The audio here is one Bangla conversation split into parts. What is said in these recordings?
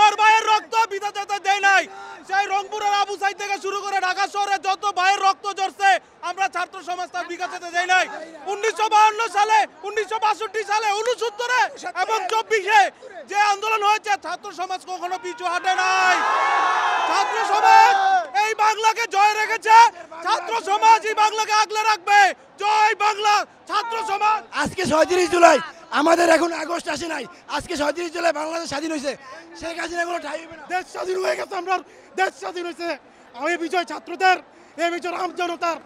আমার ভাইয়ের রক্ত বিধা যেতে দেয় নাই। সেই রংপুরের আবু সাইদ থেকে শুরু করে ঢাকা শহরে যত ভাইয়ের রক্ত ঝরছে আমরা ছাত্র সমাজ তার বিঘা যেতে দেয় নাই। 1952 সালে, 1962 সালে, 69-এ এবং 24-এ যে আন্দোলন হয়েছে ছাত্র সমাজ কখনো পিছু হাঁটে নাই। ছাত্র সমাজ এই বাংলাকে জয় রেখেছে, ছাত্র সমাজ এই বাংলাকে আগলে রাখবে। জয় বাংলা ছাত্র সমাজ। আজকে 37 জুলাই, আমাদের এখন আগস্ট আসে নাই, আজকে 37 জুলাই বাংলাদেশ স্বাধীন হয়েছে। শেখ হাসিনা কোনো ঠাই হবে না। দেশ স্বাধীন হয়ে গেছে, আমরা দেশ স্বাধীন হয়েছে। এই বিজয় ছাত্রদের, এই বিজয় রাম জনতার,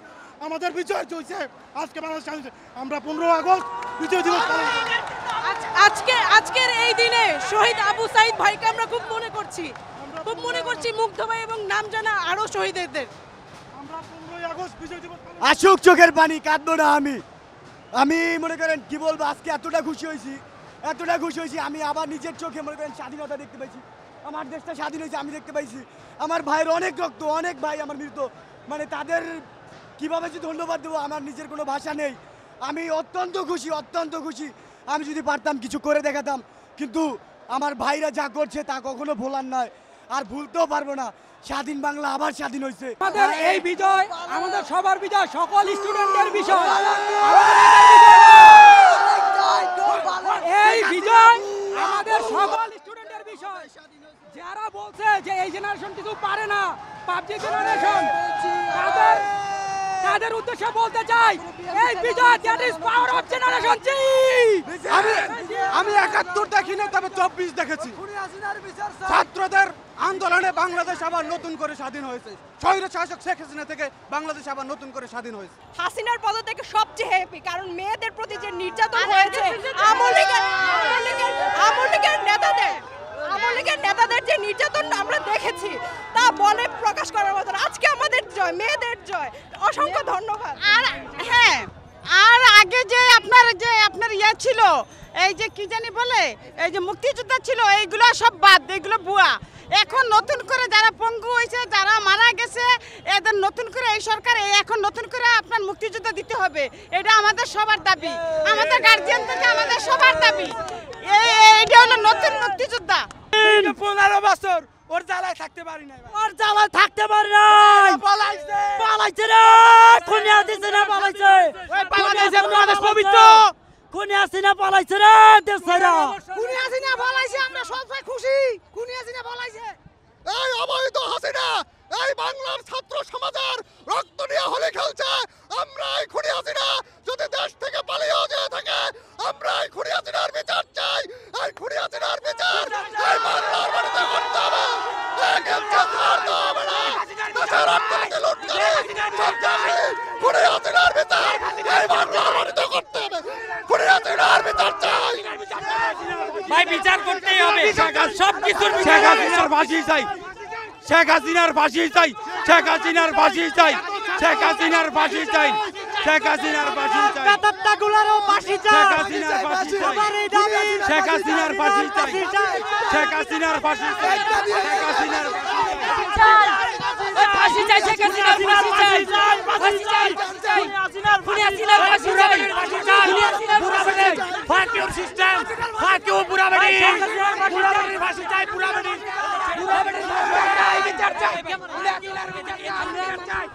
আমাদের বিজয় হয়েছে। আজকে বাংলাদেশ স্বাধীন হয়েছে। আমরা 15 আগস্ট বিজয় দিবস পালন করি। আজকের এই দিনে শহীদ আবু সাইদ ভাইকে আমরা খুব মনে করছি, মুগ্ধ ভাই এবং নাম জানা আরো শহীদদের। আমরা 15 আগস্ট বিজয় দিবস পালন আসুক চোখের পানি, কাঁদবো না আমি মনে করেন কি বলবো, আজকে এতটা খুশি হয়েছি আমি আবার নিজের চোখে মনে করেন স্বাধীনতা দেখতে পাইছি। আমার দেশটা স্বাধীন হয়েছে আমি দেখতে পাইছি। আমার ভাইয়ের অনেক রক্ত, অনেক ভাই আমার মৃত, মানে তাদের কিভাবে যে ধন্যবাদ দেবো আমার নিজের কোনো ভাষা নেই। আমি অত্যন্ত খুশি। আমি যদি পারতাম কিছু করে দেখাতাম, কিন্তু আমার ভাইরা যা করছে তা কখনো ভোলার নয়, আর ভুলতেও পারবো না। স্বাধীন বাংলা আবার স্বাধীন হয়েছে। আমাদের এই বিজয় আমাদের সবার বিজয়, সকল স্টুডেন্টের বিষয়। এই বিজয় আমাদের সকল স্টুডেন্টের বিষয়। যারা বলছে যে এই জেনারেশন কিছু পারে না, পাবজি জেনারেশন, তাদের উদ্দেশ্যে বলতে চাই এই বিজয় that is power of generation Z. আমি 71 দেখিনি, তবে 24 দেখেছি। ছাত্রদের আন্দোলনে বাংলাদেশ আবার নতুন করে স্বাধীন হয়েছে। স্বৈর শাসক শেখ হাসিনা থেকে বাংলাদেশ আবার নতুন করে স্বাধীন হয়েছে। হাসিনার পদত্যাগে সবচেয়ে হ্যাপি, কারণ মেয়েদের প্রতি যে নির্যাতন হয়েছে আওয়ামী লীগের নেতাদের যে নির্যাতন আমরা দেখেছি তা বলে প্রকাশ করার মতো। আজকে আমাদের জয়, মেয়েদের জয়, অসংখ্য ধন্যবাদ। আর হ্যাঁ, আর আগে যে আপনার ইয়ে ছিল, এই যে কি জানি বলে, এই যে মুক্তিযোদ্ধা ছিল, এইগুলো সব বাদ, এইগুলো ভুয়া। এখন নতুন করে যারা পঙ্গু হয়েছে, যারা মারা গেছে, এদের নতুন করে এই সরকার এখন নতুন করে আপনার মুক্তিযোদ্ধা দিতে হবে। এটা আমাদের সবার দাবি, আমাদের গার্জিয়ান থেকে আমাদের সবার দাবি। এইটা হলো নতুন মুক্তিযোদ্ধা। 15 বছর ওর জ্বালায় থাকতে পারি না, পালাইছে রে, খুনি আসিছে না পালাইছে, পবিত্র খুনি আসিনা পালাইছে রে দেশ ছাইরা, খুনি আসিনা পালাইছে, আমরা সবাই খুশি। খুনি আসিনা পালাইছে। এই অবৈধ হাসিনা এই বাংলার ছাত্র সমাজের রক্ত নিয়ে হোলি খেলছে। আমরা এই খুনি হাসিনা যদি দেশ থেকে পালিয়ে যেয়ে থাকে, আমরা এই খুনি হাসিনার বিচার চাই। এই খুনি হাসিনার বিচার এই বাংলার মাটিতে করতে হবে। এই খেলছে ছাড়তে হবে না। দেশের অর্থনীতি লুট করে সন্ত্রাসী খুনি হাসিনার বিচার এই বাংলার মাটিতে করতে হবে। খুনি হাসিনার বিচার চাই ভাই, বিচার করতেই হবে। সব কিছুর শেখ হাসিনার ফাঁসি চাই, শেখ হাসিনার ফাঁসি চাই, শেখ হাসিনার ফাঁসি চাই, শেখ হাসিনার ফাঁসি চাই, শেখ হাসিনার ফাঁসি চাই, তাত্তাগুলারও ফাঁসি চাই, শেখ হাসিনার ফাঁসি চাই, শেখ হাসিনার ফাঁসি চাই, শেখ হাসিনার ফাঁসি চাই, শেখ হাসিনার ফাঁসি চাই, শেখ হাসিনার ফাঁসি চাই, ফাঁসি চাই, খুনি হাসিনার ফাঁসি চাই, ফাক ইউর সিস্টেম, ফাক ইউ বুড়াবাড়ি, বুড়াবাড়ির ফাঁসি চাই, বুড়াবাড়ির বিচার চাই, বিচার চাই।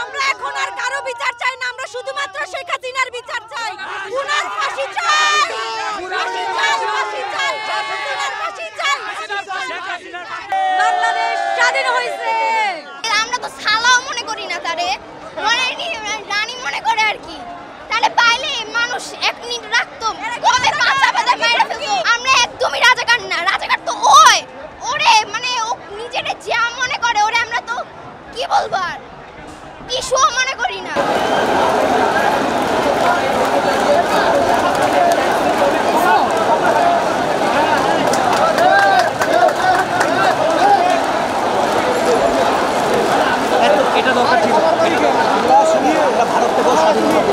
আমরা এখন আর কারো বিচার চাই না, আমরা শুধুমাত্র শেখ হাসিনার বিচার চাই। উনার ফাঁসি চাই, ফাঁসি চাই, ফাঁসি চাই, শেখ হাসিনার ফাঁসি চাই। বাংলাদেশ স্বাধীন হয়েছে। আমরা তো সালাও মনে করি না, তারে রানী মনে করে আর কি। তাহলে পাইলে মানুষ 1 মিনিট রাখতো, কবে পাঁচা বাজা মাইরা ফেলতো। আমরা একদমই রাজাকার না, রাজাকার তো ওরে মানে ও নিজেরে যা মনে করে, ওরে আমরা তো কি বলবো আর কিছুও মনে করি না। এটা দরকার ছিল, ভারত থেকেও স্বাধীন হবে।